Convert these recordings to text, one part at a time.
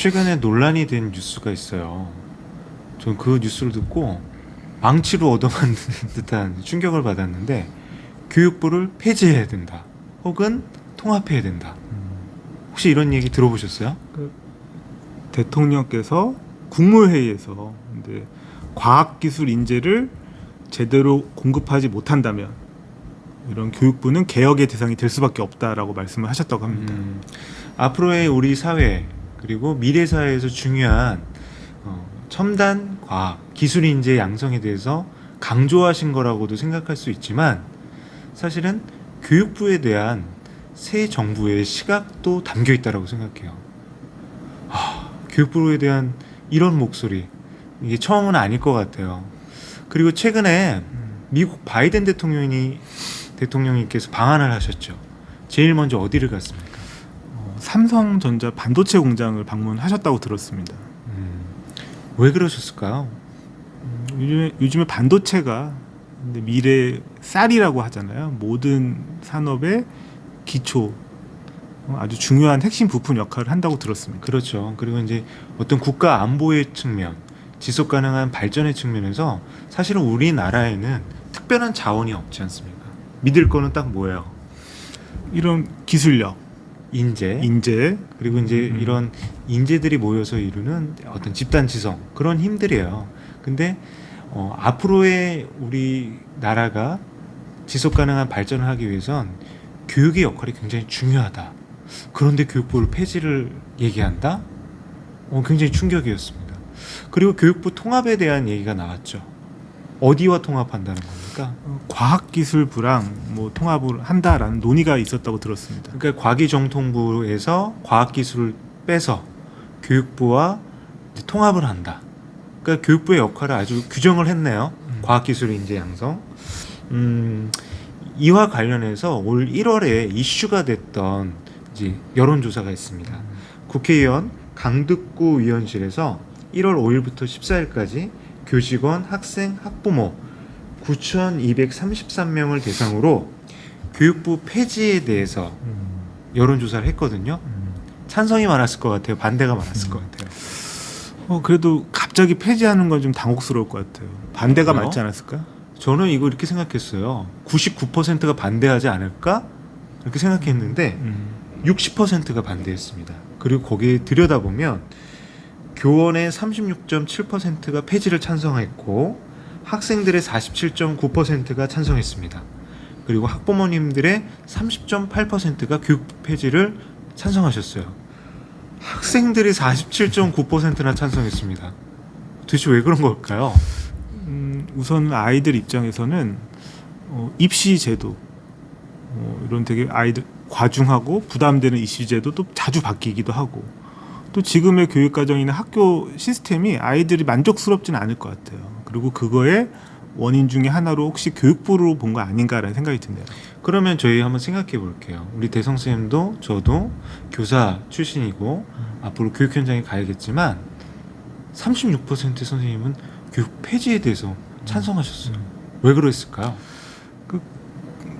최근에 논란이 된 뉴스가 있어요. 전 그 뉴스를 듣고 망치로 얻어맞는 듯한 충격을 받았는데 교육부를 폐지해야 된다. 혹은 통합해야 된다. 혹시 이런 얘기 들어보셨어요? 대통령께서 국무회의에서 근데 과학기술 인재를 제대로 공급하지 못한다면 이런 교육부는 개혁의 대상이 될 수밖에 없다라고 말씀을 하셨다고 합니다. 앞으로의 우리 사회 그리고 미래 사회에서 중요한 첨단 과학, 기술 인재 양성에 대해서 강조하신 거라고도 생각할 수 있지만 사실은 교육부에 대한 새 정부의 시각도 담겨 있다라고 생각해요. 교육부에 대한 이런 목소리 이게 처음은 아닐 것 같아요. 그리고 최근에 미국 바이든 대통령님께서 방한을 하셨죠. 제일 먼저 어디를 갔습니까? 삼성전자 반도체 공장을 방문하셨다고 들었습니다. 왜 그러셨을까요? 요즘에 반도체가 미래 쌀이라고 하잖아요. 모든 산업의 기초, 아주 중요한 핵심 부품 역할을 한다고 들었습니다. 그렇죠. 그리고 이제 어떤 국가 안보의 측면, 지속 가능한 발전의 측면에서 사실은 우리나라에는 특별한 자원이 없지 않습니까? 믿을 거는 딱 뭐예요? 이런 기술력, 인재, 그리고 이제 이런 인재들이 모여서 이루는 어떤 집단 지성 그런 힘들이에요. 근데 앞으로의 우리 나라가 지속 가능한 발전을 하기 위해선 교육의 역할이 굉장히 중요하다. 그런데 교육부를 폐지를 얘기한다? 굉장히 충격이었습니다. 그리고 교육부 통합에 대한 얘기가 나왔죠. 어디와 통합한다는 겁니까? 과학기술부랑 뭐 통합을 한다라는 논의가 있었다고 들었습니다. 그러니까 과기정통부에서 과학기술을 빼서 교육부와 이제 통합을 한다. 그러니까 교육부의 역할을 아주 규정을 했네요. 과학기술 인재 양성. 이와 관련해서 올 1월에 이슈가 됐던 이제 여론조사가 있습니다. 국회의원 강득구 위원실에서 1월 5일부터 14일까지 교직원, 학생, 학부모 9,233명을 대상으로 교육부 폐지에 대해서 여론조사를 했거든요. 찬성이 많았을 것 같아요. 반대가 많았을 것 같아요. 그래도 갑자기 폐지하는 건 좀 당혹스러울 것 같아요. 반대가 그래요? 맞지 않았을까? 저는 이거 이렇게 생각했어요. 99%가 반대하지 않을까? 이렇게 생각했는데 60%가 반대했습니다. 그리고 거기에 들여다보면 교원의 36.7%가 폐지를 찬성했고 학생들의 47.9%가 찬성했습니다. 그리고 학부모님들의 30.8%가 교육 폐지를 찬성하셨어요. 학생들이 47.9%나 찬성했습니다. 도대체 왜 그런 걸까요? 우선 아이들 입장에서는 입시 제도 이런 되게 아이들 과중하고 부담되는 입시 제도도 자주 바뀌기도 하고 또 지금의 교육과정이나 학교 시스템이 아이들이 만족스럽지는 않을 것 같아요. 그리고 그거의 원인 중에 하나로 혹시 교육부로 본 거 아닌가라는 생각이 드네요. 그러면 저희 한번 생각해 볼게요. 우리 대성 쌤도 저도 교사 출신이고 앞으로 교육 현장에 가야겠지만 36% 선생님은 교육 폐지에 대해서 찬성하셨어요. 왜 그랬을까요?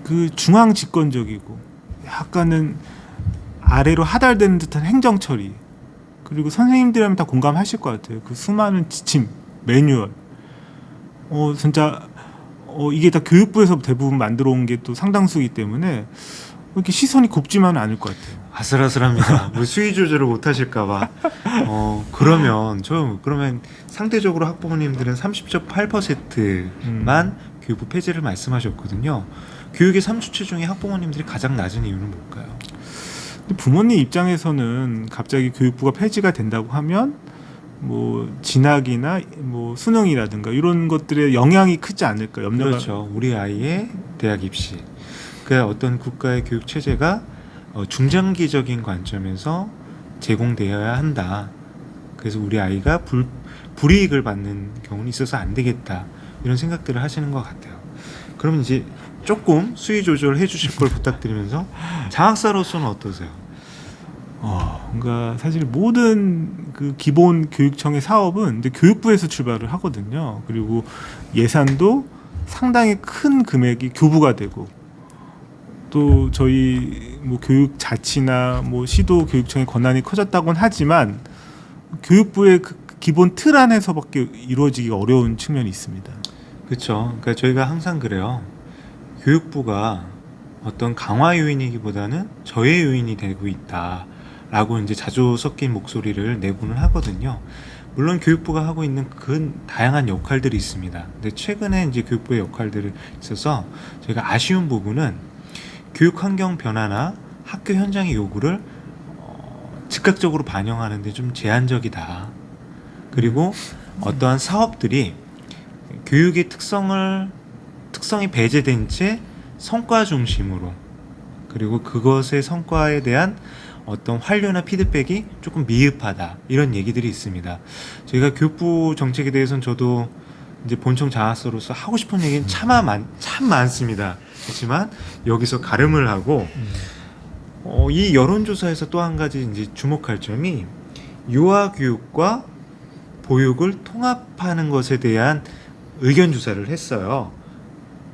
그 중앙 집권적이고 약간은 아래로 하달되는 듯한 행정 처리 그리고 선생님들이라면 다 공감하실 것 같아요. 그 수많은 지침, 매뉴얼 진짜 이게 다 교육부에서 대부분 만들어 온 게 또 상당수이기 때문에 이렇게 시선이 곱지만은 않을 것 같아요. 아슬아슬합니다. 뭐 수위 조절을 못 하실까봐. 그러면 상대적으로 학부모님들은 30.8%만 교육부 폐지를 말씀하셨거든요. 교육의 3주체 중에 학부모님들이 가장 낮은 이유는 뭘까요? 근데 부모님 입장에서는 갑자기 교육부가 폐지가 된다고 하면 뭐 진학이나 뭐 수능이라든가 이런 것들에 영향이 크지 않을까 염려가. 그렇죠. 우리 아이의 대학 입시. 그러니까 어떤 국가의 교육 체제가 중장기적인 관점에서 제공되어야 한다. 그래서 우리 아이가 불이익을 받는 경우는 있어서 안 되겠다. 이런 생각들을 하시는 것 같아요. 그러면 이제 조금 수위 조절을 해주실 걸 부탁드리면서 장학사로서는 어떠세요? 그러니까 사실 모든 그 기본 교육청의 사업은 이제 교육부에서 출발을 하거든요. 그리고 예산도 상당히 큰 금액이 교부가 되고 또 저희 뭐 교육자치나 뭐 시도 교육청의 권한이 커졌다고는 하지만 교육부의 그 기본 틀 안에서밖에 이루어지기 어려운 측면이 있습니다. 그렇죠. 그러니까 저희가 항상 그래요. 교육부가 어떤 강화 요인이기보다는 저해 요인이 되고 있다라고 이제 자주 섞인 목소리를 내고는 하거든요. 물론 교육부가 하고 있는 그 다양한 역할들이 있습니다. 근데 최근에 이제 교육부의 역할들이 있어서 저희가 아쉬운 부분은 교육 환경 변화나 학교 현장의 요구를 즉각적으로 반영하는 데 좀 제한적이다. 그리고 어떠한 사업들이 교육의 특성이 배제된 채 성과 중심으로, 그리고 그것의 성과에 대한 어떤 환류나 피드백이 조금 미흡하다, 이런 얘기들이 있습니다. 저희가 교육부 정책에 대해서는 저도 이제 본청 장학사로서 하고 싶은 얘기는 참 많습니다. 그렇지만 여기서 가름을 하고 이 여론조사에서 또 한 가지 이제 주목할 점이 유아교육과 보육을 통합하는 것에 대한 의견 조사를 했어요.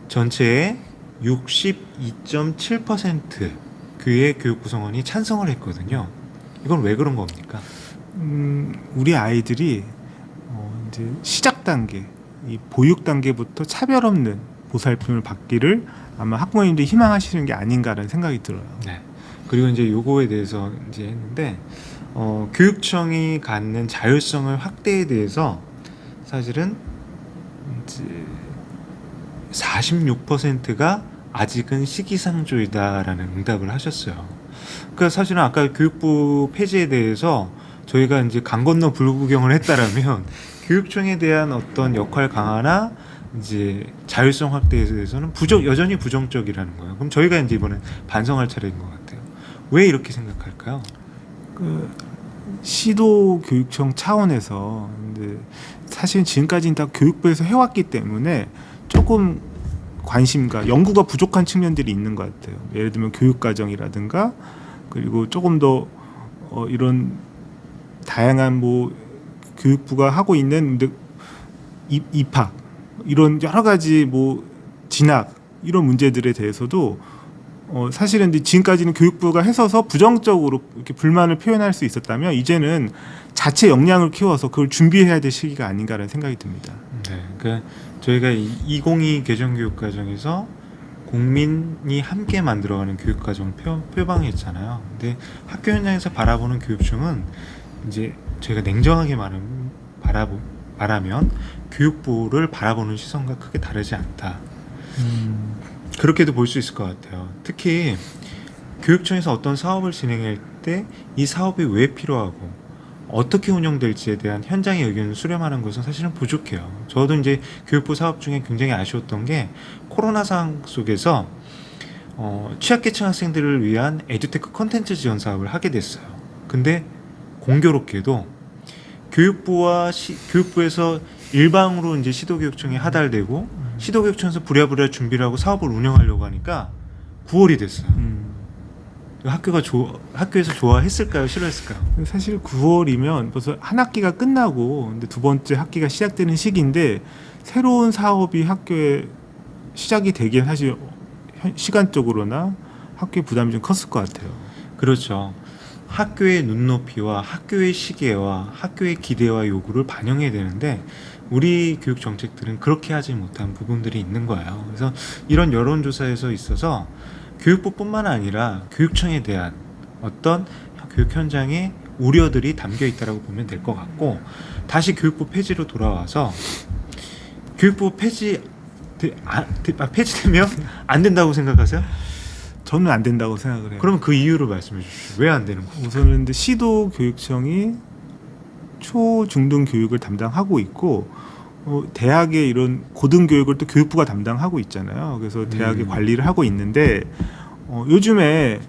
전체의 62.7% 교의 교육 구성원이 찬성을 했거든요. 이건 왜 그런 겁니까? 우리 아이들이 이제 시작 단계, 이 보육 단계부터 차별 없는 보살핌을 받기를 아마 학부모님들이 희망하시는 게 아닌가라는 생각이 들어요. 네. 그리고 이제 요거에 대해서 이제 했는데 교육청이 갖는 자율성을 확대에 대해서 사실은 이제 46%가 아직은 시기상조이다라는 응답을 하셨어요. 그러니까 사실은 아까 교육부 폐지에 대해서 저희가 이제 강 건너 불구경을 했다라면 교육청에 대한 어떤 역할 강화나 이제 자율성 확대에 대해서는 여전히 부정적이라는 거예요. 그럼 저희가 이제 이번에 반성할 차례인 것 같아요. 왜 이렇게 생각할까요? 그 시도 교육청 차원에서 근데 사실 지금까지는 다 교육부에서 해왔기 때문에 조금 관심과 연구가 부족한 측면들이 있는 것 같아요. 예를 들면 교육과정이라든가 그리고 조금 더 이런 다양한 뭐 교육부가 하고 있는 입학 이런 여러 가지 뭐 진학 이런 문제들에 대해서도 사실은 지금까지는 교육부가 해서서 부정적으로 이렇게 불만을 표현할 수 있었다면 이제는 자체 역량을 키워서 그걸 준비해야 될 시기가 아닌가라는 생각이 듭니다. 네, 그러니까 저희가 2022 개정교육과정에서 국민이 함께 만들어가는 교육과정을 표방했잖아요. 근데 학교 현장에서 바라보는 교육청은 이제 저희가 냉정하게 말하면 교육부를 바라보는 시선과 크게 다르지 않다. 그렇게도 볼 수 있을 것 같아요. 특히 교육청에서 어떤 사업을 진행할 때 이 사업이 왜 필요하고 어떻게 운영될지에 대한 현장의 의견을 수렴하는 것은 사실은 부족해요. 저도 이제 교육부 사업 중에 굉장히 아쉬웠던 게 코로나 상황 속에서 취약계층 학생들을 위한 에듀테크 콘텐츠 지원 사업을 하게 됐어요. 근데 공교롭게도 교육부에서 일방으로 이제 시도교육청에 하달되고 시도교육청에서 부랴부랴 준비를 하고 사업을 운영하려고 하니까 9월이 됐어요. 학교에서 좋아했을까요? 싫어했을까요? 사실 9월이면 벌써 한 학기가 끝나고 근데 두 번째 학기가 시작되는 시기인데 새로운 사업이 학교에 시작이 되기엔 사실 시간적으로나 학교의 부담이 좀 컸을 것 같아요. 그렇죠. 학교의 눈높이와 학교의 시계와 학교의 기대와 요구를 반영해야 되는데 우리 교육 정책들은 그렇게 하지 못한 부분들이 있는 거예요. 그래서 이런 여론조사에서 있어서 교육부뿐만 아니라 교육청에 대한 어떤 교육 현장의 우려들이 담겨 있다고 보면 될 것 같고, 다시 교육부 폐지로 돌아와서 교육부 폐지되면 안 된다고 생각하세요? 저는 안 된다고 생각을 해요. 그러면 그 이유를 말씀해 주시죠. 왜 안 되는 거예요? 우선은 근데 시도 교육청이 초, 중등 교육을 담당하고 있고 대학의 이런 고등 교육을 또 교육부가 담당하고 있잖아요. 그래서 대학의 관리를 하고 있는데 요즘에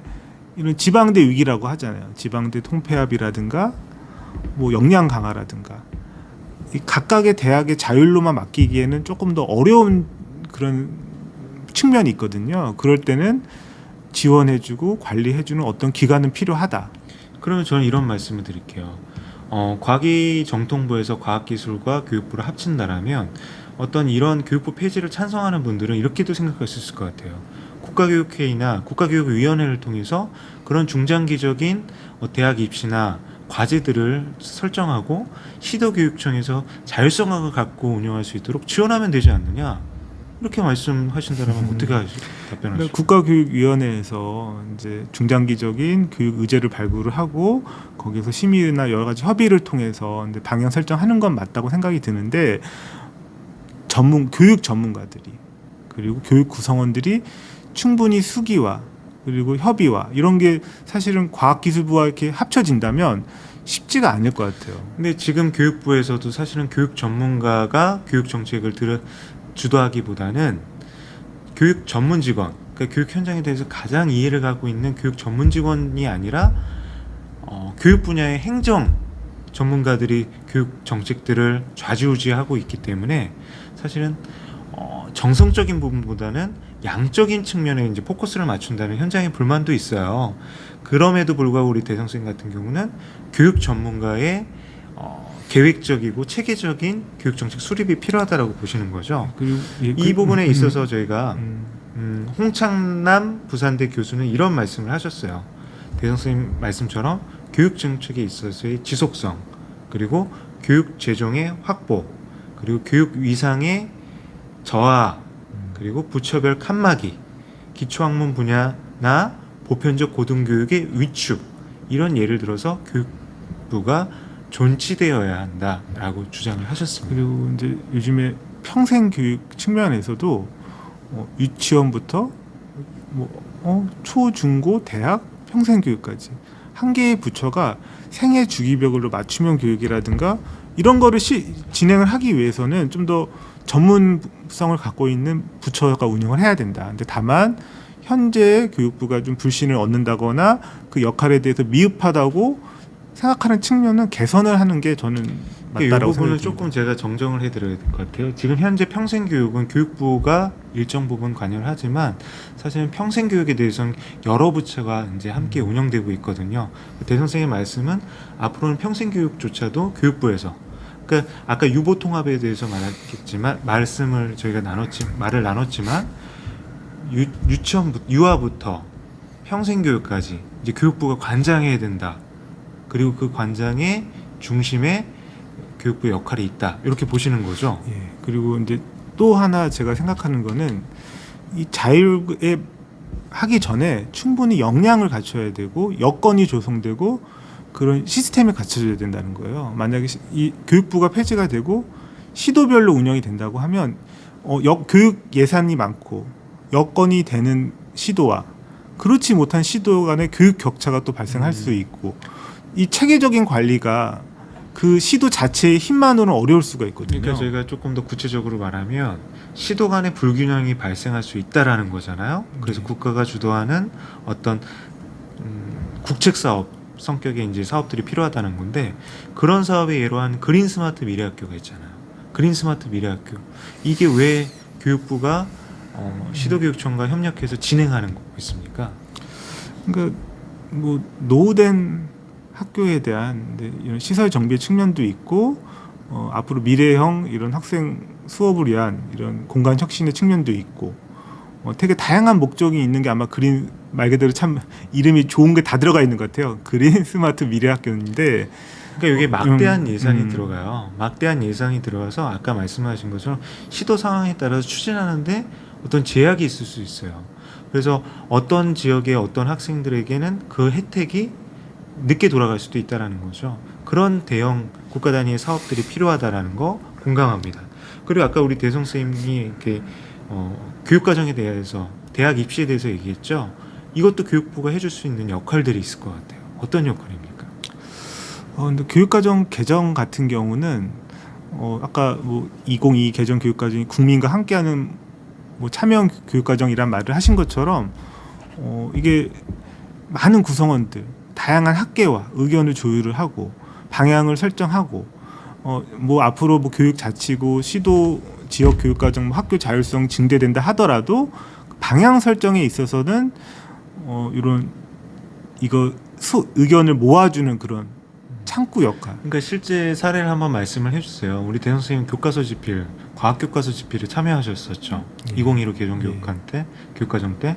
이런 지방대 위기라고 하잖아요. 지방대 통폐합이라든가 뭐 역량 강화라든가 이 각각의 대학의 자율로만 맡기기에는 조금 더 어려운 그런 측면이 있거든요. 그럴 때는 지원해주고 관리해주는 어떤 기관은 필요하다. 그러면 저는 이런 말씀을 드릴게요. 과기정통부에서 과학기술과 교육부를 합친다라면 어떤 이런 교육부 폐지를 찬성하는 분들은 이렇게도 생각할 수 있을 것 같아요. 국가교육회의나 국가교육위원회를 통해서 그런 중장기적인 대학 입시나 과제들을 설정하고 시도교육청에서 자율성을 갖고 운영할 수 있도록 지원하면 되지 않느냐 이렇게 말씀하신다면 어떻게 답변하시죠? 국가교육위원회에서 이제 중장기적인 교육 의제를 발굴을 하고 거기서 심의나 여러 가지 협의를 통해서 이제 방향 설정하는 건 맞다고 생각이 드는데 교육 전문가들이 그리고 교육 구성원들이 충분히 수기와 그리고 협의와 이런 게 사실은 과학기술부와 이렇게 합쳐진다면 쉽지가 않을 것 같아요. 근데 지금 교육부에서도 사실은 교육 전문가가 교육 정책을 주도하기보다는 교육 전문 직원, 그러니까 교육 현장에 대해서 가장 이해를 갖고 있는 교육 전문 직원이 아니라 교육 분야의 행정 전문가들이 교육 정책들을 좌지우지하고 있기 때문에 사실은 정성적인 부분보다는 양적인 측면에 이제 포커스를 맞춘다는 현장의 불만도 있어요. 그럼에도 불구하고 우리 대성쌤 같은 경우는 교육 전문가의 계획적이고 체계적인 교육 정책 수립이 필요하다라고 보시는 거죠. 그리고 이 부분에 있어서 저희가 홍창남 부산대 교수는 이런 말씀을 하셨어요. 대성쌤 말씀처럼 교육 정책에 있어서의 지속성, 그리고 교육 재정의 확보, 그리고 교육 위상의 저하, 그리고 부처별 칸막이, 기초학문 분야나 보편적 고등교육의 위축, 이런 예를 들어서 교육부가 존치되어야 한다라고 주장을 하셨습니다. 그리고 이제 요즘에 평생 교육 측면에서도 유치원부터 초, 중, 고, 대학, 평생 교육까지 한 개의 부처가 생애 주기별로 맞춤형 교육이라든가 이런 거를 진행을 하기 위해서는 좀 더 전문성을 갖고 있는 부처가 운영을 해야 된다. 근데 다만 현재 교육부가 좀 불신을 얻는다거나 그 역할에 대해서 미흡하다고 생각하는 측면은 개선을 하는 게 저는 맞다라고 이 부분은 생각합니다. 조금 제가 정정을 해드려야 될 것 같아요. 지금 현재 평생교육은 교육부가 일정 부분 관여를 하지만 사실은 평생교육에 대해서는 여러 부처가 이제 함께 운영되고 있거든요. 대선생의 말씀은 앞으로는 평생교육조차도 교육부에서, 그러니까 아까 유보통합에 대해서 말했겠지만 말을 나눴지만 유아부터 평생교육까지 이제 교육부가 관장해야 된다. 그리고 그 관장의 중심에 교육부의 역할이 있다. 이렇게 보시는 거죠. 예. 그리고 이제 또 하나 제가 생각하는 거는 이 자율에 하기 전에 충분히 역량을 갖춰야 되고 여건이 조성되고 그런 시스템이 갖춰져야 된다는 거예요. 만약에 이 교육부가 폐지가 되고 시도별로 운영이 된다고 하면 교육 예산이 많고 여건이 되는 시도와 그렇지 못한 시도 간의 교육 격차가 또 발생할 수 있고 이 체계적인 관리가 그 시도 자체의 힘만으로는 어려울 수가 있거든요. 그러니까 저희가 조금 더 구체적으로 말하면 시도 간의 불균형이 발생할 수 있다라는 거잖아요. 그래서 국가가 주도하는 어떤 국책 사업 성격의 이제 사업들이 필요하다는 건데 그런 사업의 예로 한 그린 스마트 미래학교가 있잖아요. 그린 스마트 미래학교 이게 왜 교육부가 시도교육청과 협력해서 진행하는 거고 있습니까? 그러니까 뭐 노후된 학교에 대한 이런 시설 정비 측면도 있고 앞으로 미래형 이런 학생 수업을 위한 이런 공간 혁신의 측면도 있고 되게 다양한 목적이 있는 게 아마 그린 말 그대로 참 이름이 좋은 게 다 들어가 있는 것 같아요. 그린 스마트 미래학교인데 그러니까 이게 막대한 예산이 들어가요. 막대한 예산이 들어가서 아까 말씀하신 것처럼 시도 상황에 따라서 추진하는데 어떤 제약이 있을 수 있어요. 그래서 어떤 지역의 어떤 학생들에게는 그 혜택이 늦게 돌아갈 수도 있다라는 거죠. 그런 대형 국가 단위의 사업들이 필요하다라는 거 공감합니다. 그리고 아까 우리 대성 쌤이 이렇게 교육과정에 대해서 대학 입시에 대해서 얘기했죠. 이것도 교육부가 해줄 수 있는 역할들이 있을 것 같아요. 어떤 역할입니까? 근데 교육과정 개정 같은 경우는 아까 뭐 2022 개정 교육과정이 국민과 함께하는 뭐 참여형 교육과정이란 말을 하신 것처럼 이게 많은 구성원들 다양한 학계와 의견을 조율을 하고 방향을 설정하고 뭐 앞으로 뭐 교육 자치고 시도 지역 교육과정 뭐 학교 자율성 증대된다 하더라도 방향 설정에 있어서는 이런 의견을 모아주는 그런 창구 역할. 그러니까 실제 사례를 한번 말씀을 해주세요. 우리 대선 선생님 교과서 집필, 과학 교과서 집필에 참여하셨었죠. 2015 개정 교육과정 때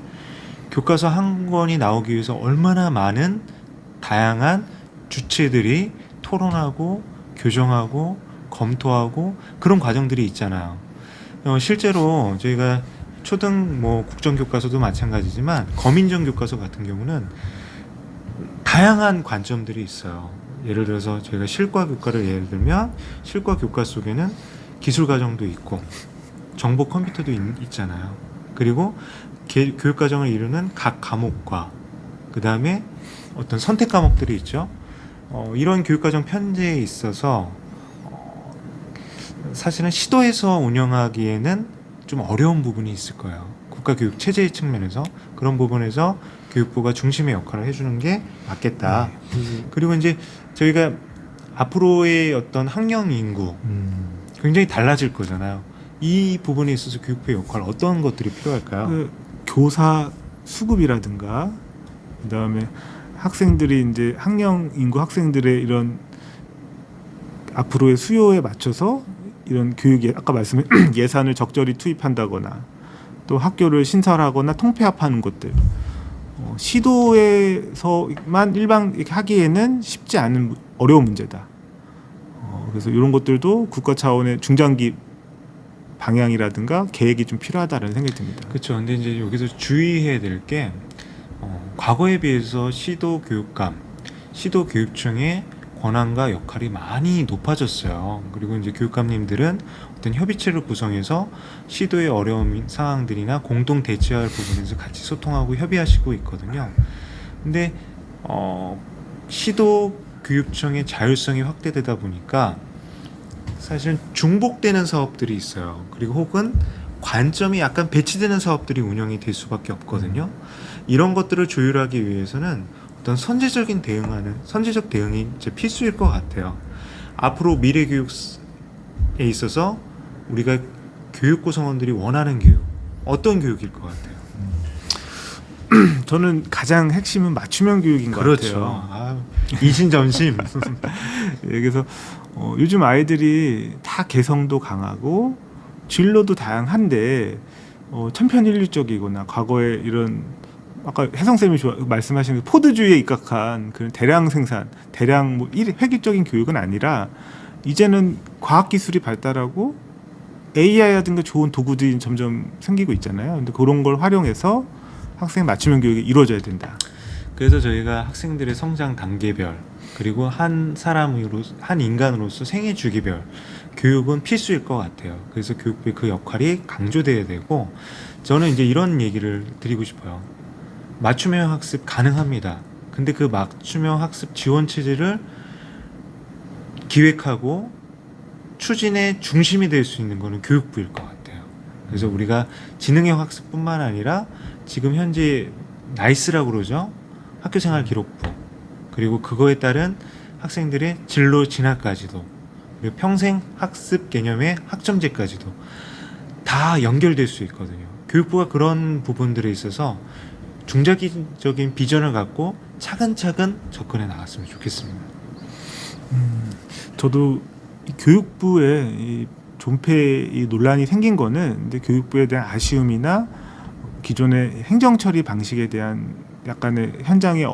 교과서 한 권이 나오기 위해서 얼마나 많은 다양한 주체들이 토론하고 교정하고 검토하고 그런 과정들이 있잖아요. 실제로 저희가 초등 뭐 국정교과서도 마찬가지지만 거민정 교과서 같은 경우는 다양한 관점들이 있어요. 예를 들어서 저희가 실과 교과를 예를 들면 실과 교과 속에는 기술 과정도 있고 정보 컴퓨터도 있잖아요. 그리고 교육 과정을 이루는 각 과목과 그 다음에 어떤 선택 과목들이 있죠. 이런 교육 과정 편제에 있어서 사실은 시도에서 운영하기에는 좀 어려운 부분이 있을 거예요. 국가교육 체제의 측면에서 그런 부분에서 교육부가 중심의 역할을 해주는 게 맞겠다. 그리고 이제 저희가 앞으로의 어떤 학령 인구 굉장히 달라질 거잖아요. 이 부분에 있어서 교육부의 역할 어떤 것들이 필요할까요? 그 교사 수급이라든가 그다음에 학생들이 이제 학령 인구 학생들의 이런 앞으로의 수요에 맞춰서 이런 교육에 아까 말씀해 예산을 적절히 투입한다거나 또 학교를 신설하거나 통폐합하는 것들 시도에서만 일반 이렇게 하기에는 쉽지 않은 어려운 문제다. 그래서 이런 것들도 국가 차원의 중장기 방향이라든가 계획이 좀 필요하다는 생각이 듭니다. 그렇죠. 근데 이제 여기서 주의해야 될 게 과거에 비해서 시도 교육감, 시도 교육청의 권한과 역할이 많이 높아졌어요. 그리고 이제 교육감님들은 어떤 협의체를 구성해서 시도의 어려운 상황들이나 공동 대처할 부분에서 같이 소통하고 협의하시고 있거든요. 근데 시도 교육청의 자율성이 확대되다 보니까 사실 중복되는 사업들이 있어요. 그리고 혹은 관점이 약간 배치되는 사업들이 운영이 될 수밖에 없거든요. 이런 것들을 조율하기 위해서는 어떤 선제적 대응이 이제 필수일 것 같아요. 앞으로 미래 교육에 있어서 우리가 교육 구성원들이 원하는 교육, 어떤 교육일 것 같아요? 저는 가장 핵심은 맞춤형 교육인 것 그렇죠. 같아요. 이신점심. 예, 그래서 요즘 아이들이 다 개성도 강하고 진로도 다양한데 천편일률적이거나 과거에 이런 아까 혜성 쌤이 말씀하신 그 포드주의에 입각한 그런 대량 생산, 대량 뭐 획일적인 교육은 아니라 이제는 과학 기술이 발달하고 AI라든가 좋은 도구들이 점점 생기고 있잖아요. 근데 그런 걸 활용해서 학생 맞춤형 교육이 이루어져야 된다. 그래서 저희가 학생들의 성장 단계별 그리고 한 인간으로서 생애 주기별 교육은 필수일 것 같아요. 그래서 교육부의 그 역할이 강조돼야 되고 저는 이제 이런 얘기를 드리고 싶어요. 맞춤형 학습 가능합니다. 근데 그 맞춤형 학습 지원 체제를 기획하고 추진의 중심이 될 수 있는 거는 교육부일 것 같아요. 그래서 우리가 지능형 학습뿐만 아니라 지금 현재 나이스라고 그러죠. 학교생활 기록부 그리고 그거에 따른 학생들의 진로 진학까지도 그리고 평생 학습 개념의 학점제까지도 다 연결될 수 있거든요. 교육부가 그런 부분들에 있어서 중장기적인 비전을 갖고 차근차근 접근해 나갔으면 좋겠습니다. 저도 이 교육부에 이 존폐 이 논란이 생긴 거는 근데 교육부에 대한 아쉬움이나 기존의 행정 처리 방식에 대한 약간의 현장에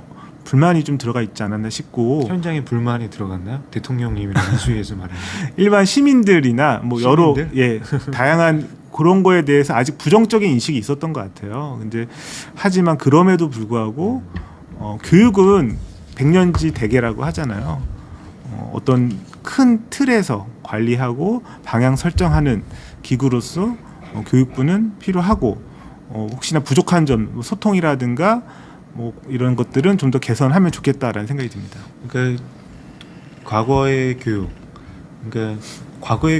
불만이 좀 들어가 있지 않았나 싶고 현장에 불만이 들어갔나요? 대통령님이랑 이수위에서 말하는 일반 시민들이나 뭐 여러 시민들? 다양한 그런 거에 대해서 아직 부정적인 인식이 있었던 것 같아요. 근데 하지만 그럼에도 불구하고 교육은 백년지 대계라고 하잖아요. 어떤 큰 틀에서 관리하고 방향 설정하는 기구로서 교육부는 필요하고 혹시나 부족한 점 소통이라든가 뭐 이런 것들은 좀 더 개선하면 좋겠다라는 생각이 듭니다. 그러니까 과거의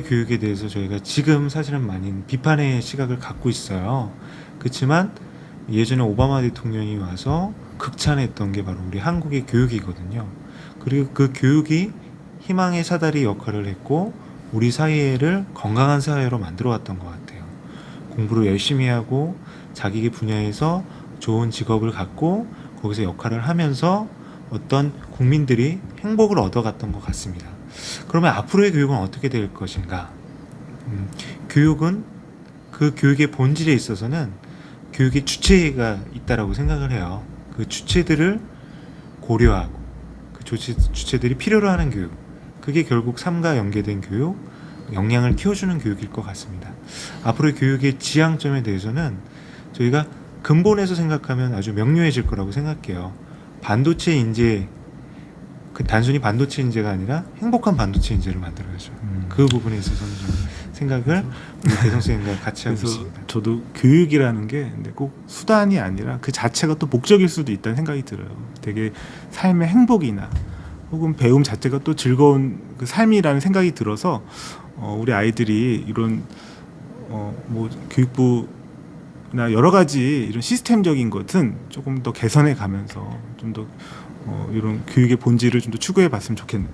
교육에 대해서 저희가 지금 사실은 많이 비판의 시각을 갖고 있어요. 그렇지만 예전에 오바마 대통령이 와서 극찬했던 게 바로 우리 한국의 교육이거든요. 그리고 그 교육이 희망의 사다리 역할을 했고 우리 사회를 건강한 사회로 만들어 왔던 것 같아요. 공부를 열심히 하고 자기 분야에서 좋은 직업을 갖고 거기서 역할을 하면서 어떤 국민들이 행복을 얻어갔던 것 같습니다. 그러면 앞으로의 교육은 어떻게 될 것인가? 교육은 그 교육의 본질에 있어서는 교육의 주체가 있다라고 생각을 해요. 그 주체들을 고려하고 그 주체들이 필요로 하는 교육, 그게 결국 삶과 연계된 교육, 역량을 키워주는 교육일 것 같습니다. 앞으로의 교육의 지향점에 대해서는 저희가 근본에서 생각하면 아주 명료해질 거라고 생각해요. 반도체 인재, 그 단순히 반도체 인재가 아니라 행복한 반도체 인재를 만들어야죠. 그 부분에 있어서는 좀 생각을 우리 대성 선생님과 같이 하고 그래서 있습니다. 저도 교육이라는 게 근데 꼭 수단이 아니라 그 자체가 또 목적일 수도 있다는 생각이 들어요. 되게 삶의 행복이나 혹은 배움 자체가 또 즐거운 그 삶이라는 생각이 들어서 우리 아이들이 이런 뭐 교육부나 여러 가지 이런 시스템적인 것은 조금 더 개선해 가면서 좀 더 이런 교육의 본질을 좀 더 추구해 봤으면 좋겠네요.